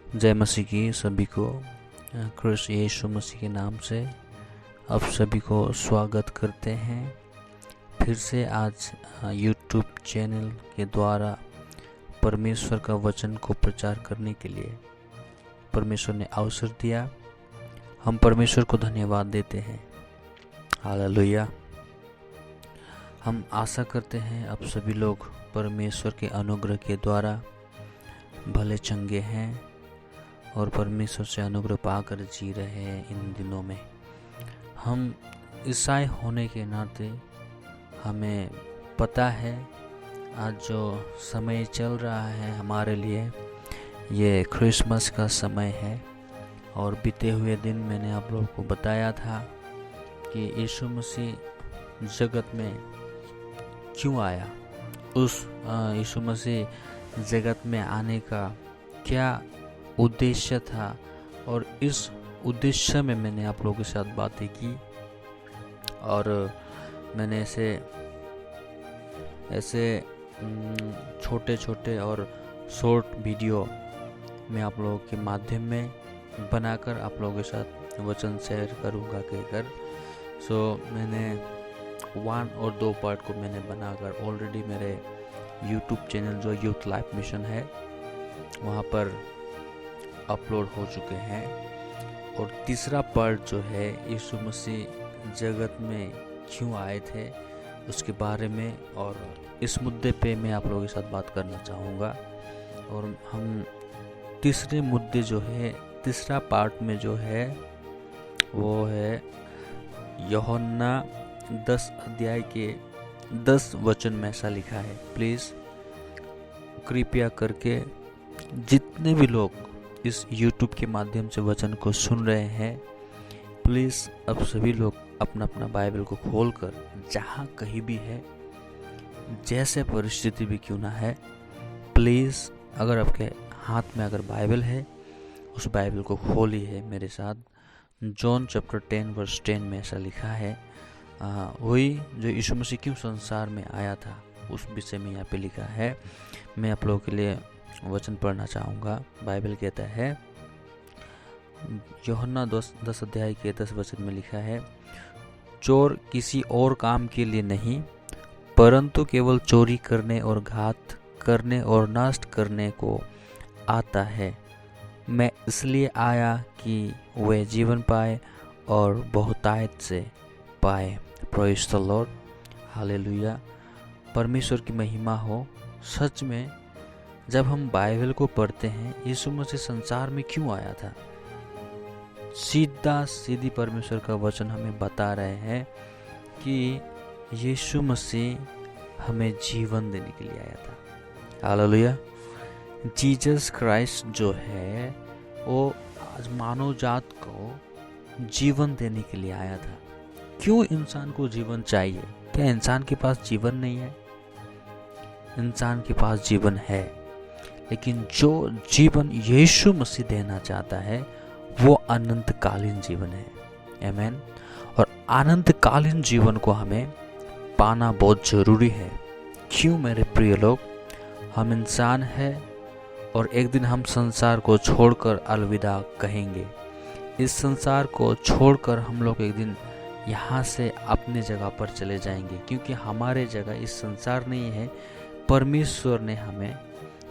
जय मसीह की सभी को क्रिस्त यीशु मसीह के नाम से आप सभी को स्वागत करते हैं। फिर से आज यूट्यूब चैनल के द्वारा परमेश्वर का वचन को प्रचार करने के लिए परमेश्वर ने अवसर दिया। हम परमेश्वर को धन्यवाद देते हैं। हालेलुया। हम आशा करते हैं आप सभी लोग परमेश्वर के अनुग्रह के द्वारा भले चंगे हैं और परमेश्वर से अनुग्रह पाकर जी रहे हैं। इन दिनों में हम ईसाई होने के नाते हमें पता है आज जो समय चल रहा है हमारे लिए ये क्रिसमस का समय है। और बीते हुए दिन मैंने आप लोगों को बताया था कि यीशु मसीह जगत में क्यों आया, उस यीशु मसीह जगत में आने का क्या उद्देश्य था। और इस उद्देश्य में मैंने आप लोगों के साथ बातें की और मैंने ऐसे छोटे छोटे और शॉर्ट वीडियो में आप लोगों के माध्यम में बनाकर आप लोगों के साथ वचन शेयर करूँगा कहकर। मैंने 1 और 2 पार्ट को मैंने बनाकर ऑलरेडी मेरे YouTube चैनल जो यूथ लाइफ मिशन है वहाँ पर अपलोड हो चुके हैं। और तीसरा पार्ट जो है यीशु मसीह जगत में क्यों आए थे उसके बारे में और इस मुद्दे पे मैं आप लोगों के साथ बात करना चाहूँगा। और हम तीसरे मुद्दे जो है तीसरा पार्ट में जो है वो है यूहन्ना 10 अध्याय के 10 वचन में ऐसा लिखा है। प्लीज़ कृपया करके जितने भी लोग इस YouTube के माध्यम से वचन को सुन रहे हैं, प्लीज़ अब सभी लोग अपना अपना बाइबल को खोलकर जहाँ कहीं भी है, जैसे परिस्थिति भी क्यों ना है, प्लीज़ अगर आपके हाथ में अगर बाइबल है उस बाइबल को खोलिए मेरे साथ। जॉन चैप्टर 10 वर्स 10 में ऐसा लिखा है, वही जो यीशु मसीह क्यों संसार में आया था उस विषय में यहाँ पे लिखा है। मैं आप लोगों के लिए वचन पढ़ना चाहूँगा। बाइबल कहता है, यूहन्ना 10 अध्याय के 10 वचन में लिखा है, चोर किसी और काम के लिए नहीं परंतु केवल चोरी करने और घात करने और नष्ट करने को आता है। मैं इसलिए आया कि वे जीवन पाए और बहुतायत से पाए। Praise the Lord. हालेलुया। परमेश्वर की महिमा हो। सच में जब हम बाइबल को पढ़ते हैं यीशु मसीह संसार में क्यों आया था, सीधी परमेश्वर का वचन हमें बता रहे हैं कि यीशु मसीह हमें जीवन देने के लिए आया था। हालेलुया। जीसस क्राइस्ट जो है वो आज मानव जात को जीवन देने के लिए आया था। क्यों इंसान को जीवन चाहिए? क्या इंसान के पास जीवन नहीं है? इंसान के पास जीवन है, लेकिन जो जीवन यीशु मसीह देना चाहता है वो अनंतकालीन जीवन है। आमीन। और अनंतकालीन जीवन को हमें पाना बहुत जरूरी है। क्यों मेरे प्रिय लोग? हम इंसान हैं और एक दिन हम संसार को छोड़कर अलविदा कहेंगे। इस संसार को छोड़कर हम लोग एक दिन यहाँ से अपने जगह पर चले जाएंगे, क्योंकि हमारे जगह इस संसार नहीं है। परमेश्वर ने हमें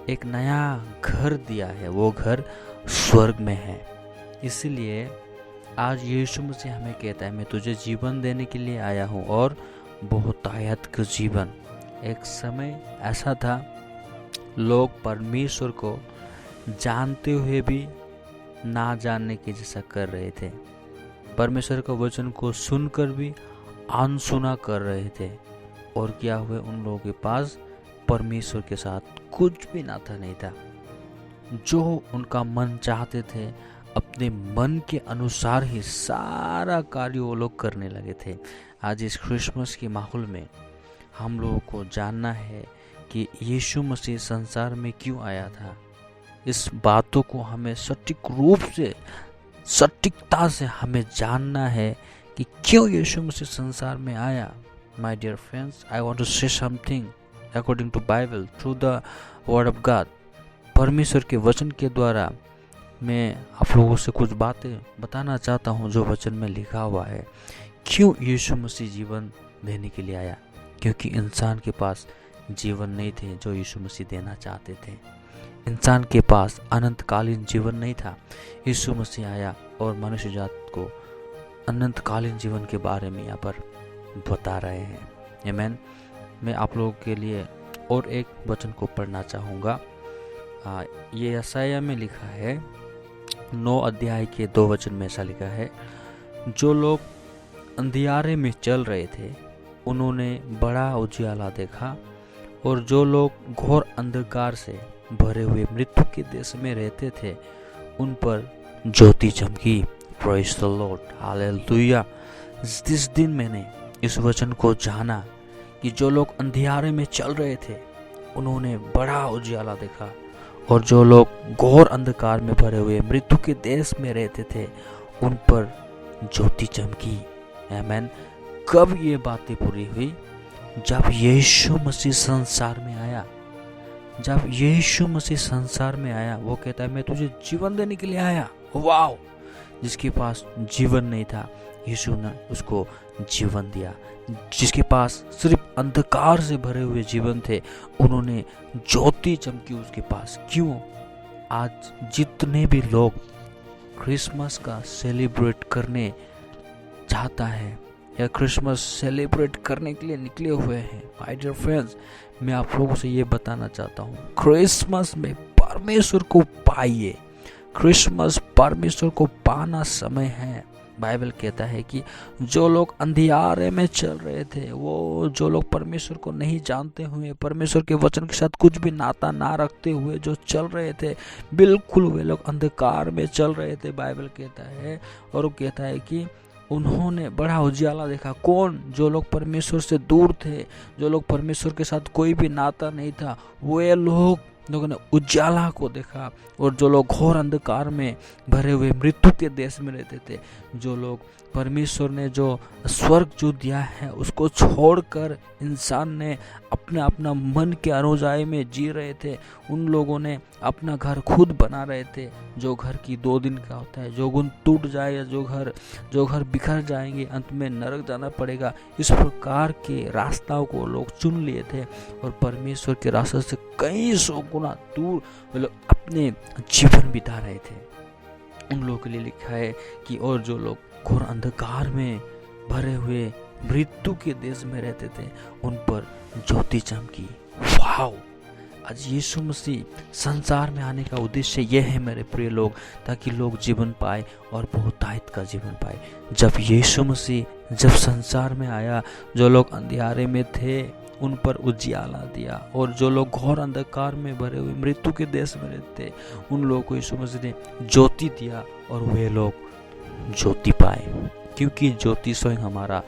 एक नया घर दिया है, वो घर स्वर्ग में है। इसलिए आज यीशु मसीह हमें कहता है, मैं तुझे जीवन देने के लिए आया हूँ और बहुतायत का जीवन। एक समय ऐसा था लोग परमेश्वर को जानते हुए भी ना जानने के जैसा कर रहे थे, परमेश्वर का वचन को सुनकर भी अनसुना कर रहे थे। और क्या हुए, उन लोगों के पास परमेश्वर के साथ कुछ भी नाता नहीं था। जो उनका मन चाहते थे अपने मन के अनुसार ही सारा कार्य वो लोग करने लगे थे। आज इस क्रिसमस के माहौल में हम लोगों को जानना है कि यीशु मसीह संसार में क्यों आया था। इस बातों को हमें सटीक रूप से सटीकता से हमें जानना है कि क्यों यीशु मसीह संसार में आया। My dear friends, I want to say something according to Bible through the word of God. परमेश्वर के वचन के द्वारा मैं आप लोगों से कुछ बातें बताना चाहता हूँ जो वचन में लिखा हुआ है। क्यों यीशु मसीह जीवन देने के लिए आया? क्योंकि इंसान के पास जीवन नहीं थे जो यीशु मसीह देना चाहते थे। इंसान के पास अनंतकालीन जीवन नहीं था। यीशु मसीह आया और मनुष्य जात को अनंतकालीन जीवन के बारे में यहाँ पर बता रहे हैं। आमीन। मैं आप लोगों के लिए और एक वचन को पढ़ना चाहूँगा। ये यशायाह में लिखा है 9 अध्याय के 2 वचन में ऐसा लिखा है, जो लोग अंधियारे में चल रहे थे उन्होंने बड़ा उजियाला देखा, और जो लोग घोर अंधकार से भरे हुए मृत्यु के देश में रहते थे उन पर ज्योति चमकी। Praise the Lord, hallelujah. जिस दिन मैंने इस वचन को जाना कि जो लोग अंधियारे में चल रहे थे उन्होंने बड़ा उजियाला देखा, और जो लोग घोर अंधकार में भरे हुए मृत्यु के देश में रहते थे उन पर ज्योति चमकी। आमीन। कब ये बातें पूरी हुई? जब यीशु मसीह संसार में आया। जब यीशु मसीह संसार में आया, वो कहता है मैं तुझे जीवन देने के लिए आया। वाओ! जिसके पास जीवन नहीं था यीशु ने उसको जीवन दिया। जिसके पास सिर्फ अंधकार से भरे हुए जीवन थे उन्होंने ज्योति चमकी उसके पास। क्यों? आज जितने भी लोग क्रिसमस का सेलिब्रेट करने चाहता है या क्रिसमस सेलिब्रेट करने के लिए निकले हुए हैं, माय डियर फ्रेंड्स, मैं आप लोगों से ये बताना चाहता हूँ, क्रिसमस में परमेश्वर को पाइए। क्रिसमस परमेश्वर को पाना समय है। बाइबल कहता है कि जो लोग अंधियारे में चल रहे थे, वो जो लोग परमेश्वर को नहीं जानते हुए, परमेश्वर के वचन के साथ कुछ भी नाता ना रखते हुए जो चल रहे थे, बिल्कुल वे लोग अंधकार में चल रहे थे। बाइबल कहता है, और वो कहता है कि उन्होंने बड़ा उजियाला देखा। कौन? जो लोग परमेश्वर से दूर थे, जो लोग परमेश्वर के साथ कोई भी नाता नहीं था, वे लोगों ने उजाला को देखा। और जो लोग घोर अंधकार में भरे हुए मृत्यु के देश में रहते थे, जो लोग परमेश्वर ने जो स्वर्ग जो दिया है उसको छोड़कर इंसान ने अपना मन के अनुजाई में जी रहे थे, उन लोगों ने अपना घर खुद बना रहे थे, जो घर की 2 दिन का होता है, जो गुण टूट जाए या जो घर बिखर जाएंगे, अंत में नरक जाना पड़ेगा, इस प्रकार के रास्ताओं को लोग चुन लिए थे और परमेश्वर के रास्ते से कई 100 गुना दूर वे लोग अपने जीवन बिता रहे थे। उन लोगों के लिए लिखा है कि और जो लोग घोर अंधकार में भरे हुए मृत्यु के देश में रहते थे उन पर ज्योति चमकी। वाओ! आज यीशु मसीह संसार में आने का उद्देश्य यह है मेरे प्रिय लोग, ताकि लोग जीवन पाए और बहुतायत का जीवन पाए। जब यीशु मसीह जब संसार में आया, जो लोग अंधियारे में थे उन पर उजियाला दिया, और जो लोग घोर अंधकार में भरे हुए मृत्यु के देश में रहते उन लोगों को यीशु मसीह ने ज्योति दिया और वे लोग ज्योति पाए। क्योंकि ज्योति स्वयं हमारा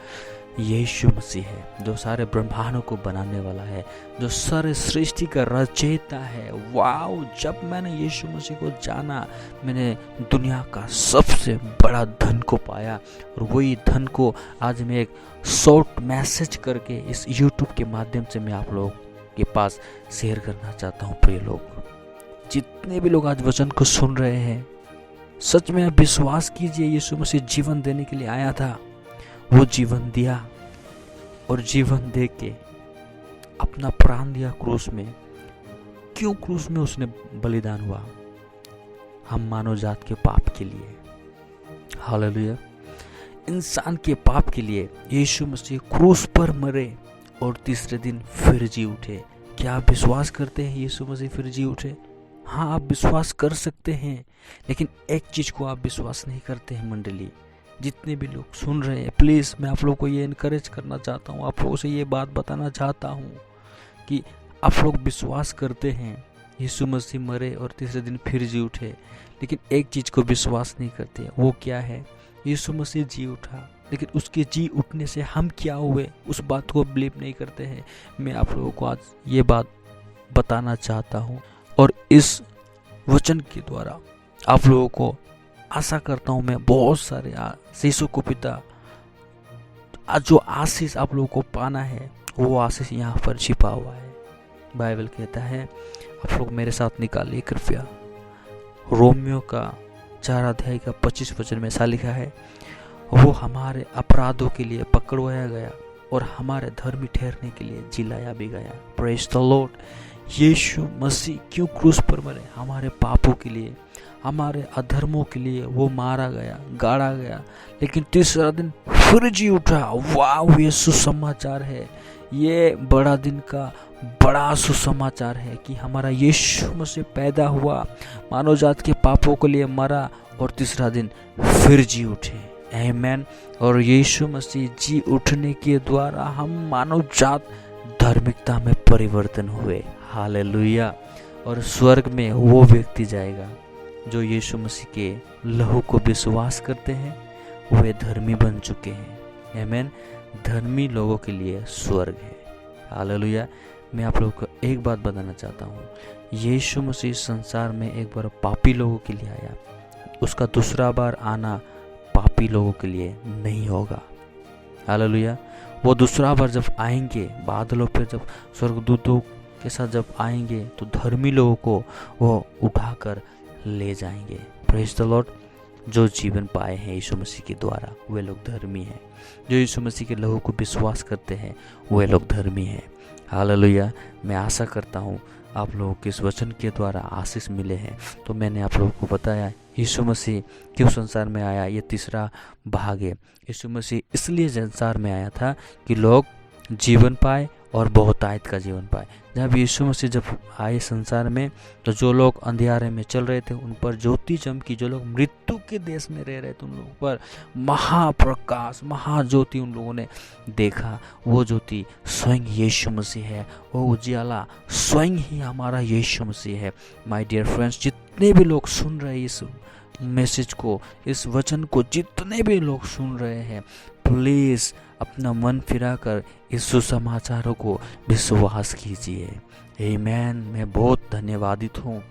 यीशु मसीह है, जो सारे ब्रह्मांडों को बनाने वाला है, जो सारे सृष्टि का रचयिता है। वाओ! जब मैंने यीशु मसीह को जाना, मैंने दुनिया का सबसे बड़ा धन को पाया, और वही धन को आज मैं एक शॉर्ट मैसेज करके इस यूट्यूब के माध्यम से मैं आप लोगों के पास शेयर करना चाहता हूँ। प्रिय लोग, जितने भी लोग आज वचन को सुन रहे हैं, सच में विश्वास कीजिए, यीशु मसीह जीवन देने के लिए आया था, वो जीवन दिया और जीवन दे के अपना प्राण दिया क्रूस में। क्यों क्रूस में उसने बलिदान हुआ? हम मानव जात के पाप के लिए। हालेलुया! इंसान के पाप के लिए यीशु मसीह क्रूस पर मरे और तीसरे दिन फिर जी उठे। क्या आप विश्वास करते हैं यीशु मसीह फिर जी उठे? हाँ, आप विश्वास कर सकते हैं, लेकिन एक चीज को आप विश्वास नहीं करते हैं। मंडली, जितने भी लोग सुन रहे हैं, प्लीज़ मैं आप लोगों को ये इनकरेज करना चाहता हूँ, आप लोगों से ये बात बताना चाहता हूँ कि आप लोग विश्वास करते हैं यीशु मसीह मरे और तीसरे दिन फिर जी उठे, लेकिन एक चीज़ को विश्वास नहीं करते। वो क्या है? यीशु मसीह जी उठा, लेकिन उसके जी उठने से हम क्या हुए, उस बात को बिलीव नहीं करते हैं। मैं आप लोगों को आज ये बात बताना चाहता हूँ, और इस वचन के द्वारा आप लोगों को आशा करता हूँ मैं बहुत सारे आशीषों को पिता, जो आशीष आप लोगों को पाना है वो आशीष यहाँ पर छिपा हुआ है। बाइबल कहता है, आप लोग मेरे साथ निकालिए कृपया रोमियो का 4 अध्याय का 25 वचन में ऐसा लिखा है, वो हमारे अपराधों के लिए पकड़वाया गया और हमारे धर्मी ठहरने के लिए जिलाया भी गया। Praise the Lord. Yeshu Masih क्यों क्रूस पर मरे? हमारे पापों के लिए, हमारे अधर्मों के लिए वो मारा गया, गाड़ा गया, लेकिन तीसरा दिन फिर जी उठा। वाह, ये सुसमाचार है। ये बड़ा दिन का बड़ा सुसमाचार है कि हमारा यीशु मसीह पैदा हुआ, मानव जात के पापों के लिए मरा और तीसरा दिन फिर जी उठे। आमीन। और यीशु मसीह जी उठने के द्वारा हम मानव जात धार्मिकता में परिवर्तन हुए। हालेलुया। और स्वर्ग में वो व्यक्ति जाएगा जो यीशु मसीह के लहू को विश्वास करते हैं, वे धर्मी बन चुके हैं। आमीन। धर्मी लोगों के लिए स्वर्ग है। हालेलुया। मैं आप लोगों को एक बात बताना चाहता हूँ, यीशु मसीह संसार में एक बार पापी लोगों के लिए आया, उसका दूसरा बार आना पापी लोगों के लिए नहीं होगा। हालेलुया। वो दूसरा बार जब आएंगे बादलों पे, जब स्वर्गदूतों के साथ जब आएंगे, तो धर्मी लोगों को वो उठाकर ले जाएंगे। Praise the Lord. जो जीवन पाए हैं यीशु मसीह के द्वारा, वे लोग धर्मी हैं। जो यीशु मसीह के लहू को विश्वास करते हैं, वे लोग धर्मी हैं। हालेलुया। मैं आशा करता हूँ आप लोगों के इस वचन के द्वारा आशीष मिले हैं। तो मैंने आप लोगों को बताया यीशु मसीह क्यों संसार में आया, ये तीसरा भाग है। यीशु मसीह इसलिए संसार में आया था कि लोग जीवन पाए और बहुतायत का जीवन पाए। जब यीशु मसीह जब आए संसार में, तो जो लोग अंधियारे में चल रहे थे उन पर ज्योति चमकी। जो लोग मृत्यु के देश में रह रहे थे उन लोगों पर महाप्रकाश, महाज्योति उन लोगों ने देखा। वो ज्योति स्वयं यीशु मसीह है। वो उजियाला स्वयं ही हमारा यीशु मसीह है। माय डियर फ्रेंड्स, जितने भी लोग सुन रहे हैं इस मैसेज को, इस वचन को, जितने भी लोग सुन रहे हैं, प्लीज़ अपना मन फिराकर इस सुसमाचारों को विश्वास कीजिए। आमीन। मैं बहुत धन्यवादित हूँ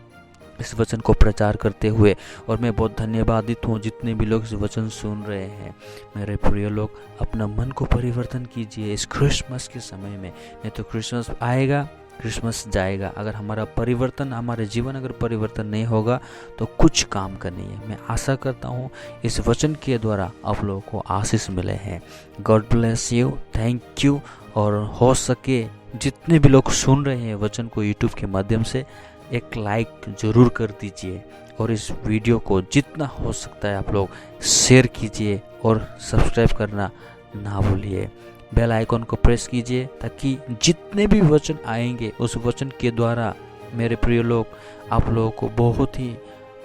इस वचन को प्रचार करते हुए, और मैं बहुत धन्यवादित हूँ जितने भी लोग इस वचन सुन रहे हैं। मेरे प्रिय लोग, अपना मन को परिवर्तन कीजिए इस क्रिसमस के समय में। नहीं तो क्रिसमस आएगा, क्रिसमस जाएगा। अगर हमारा परिवर्तन, हमारे जीवन अगर परिवर्तन नहीं होगा तो कुछ काम का नहीं है। मैं आशा करता हूँ इस वचन के द्वारा आप लोगों को आशीष मिले हैं। God bless you. Thank you. और हो सके जितने भी लोग सुन रहे हैं वचन को यूट्यूब के माध्यम से, एक लाइक ज़रूर कर दीजिए, और इस वीडियो को जितना हो सकता है आप लोग शेयर कीजिए, और सब्सक्राइब करना ना भूलिए। बेल आइकॉन को प्रेस कीजिए ताकि जितने भी वचन आएंगे उस वचन के द्वारा मेरे प्रिय लोग, आप लोगों को बहुत ही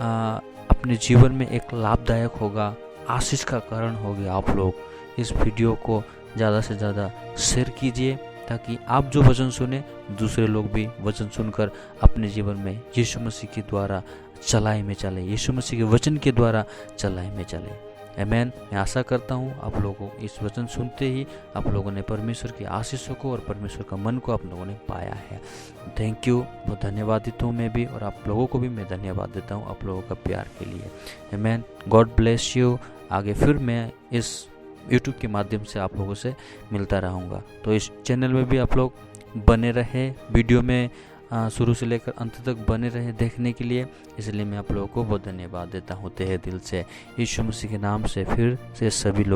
अपने जीवन में एक लाभदायक होगा, आशीष का कारण होगा। आप लोग इस वीडियो को ज़्यादा से ज़्यादा शेयर कीजिए ताकि आप जो वचन सुने दूसरे लोग भी वचन सुनकर अपने जीवन में यीशु मसीह के द्वारा चलाए में चले, यीशु मसीह के वचन के द्वारा चलाए में चले। आमीन। मैं आशा करता हूँ आप लोगों को इस वचन सुनते ही आप लोगों ने परमेश्वर की आशीषों को और परमेश्वर का मन को आप लोगों ने पाया है। Thank you. बहुत धन्यवादित हूँ मैं भी, और आप लोगों को भी मैं धन्यवाद देता हूँ आप लोगों का प्यार के लिए। आमीन। God bless you. आगे फिर मैं इस यूट्यूब के माध्यम से आप लोगों से मिलता रहूँगा, तो इस चैनल में भी आप लोग बने रहे, वीडियो में शुरू से लेकर अंत तक बने रहे देखने के लिए। इसलिए मैं आप लोगों को बहुत धन्यवाद देता हूँ तहे दिल से। यीशु मसीह के नाम से फिर से सभी लोग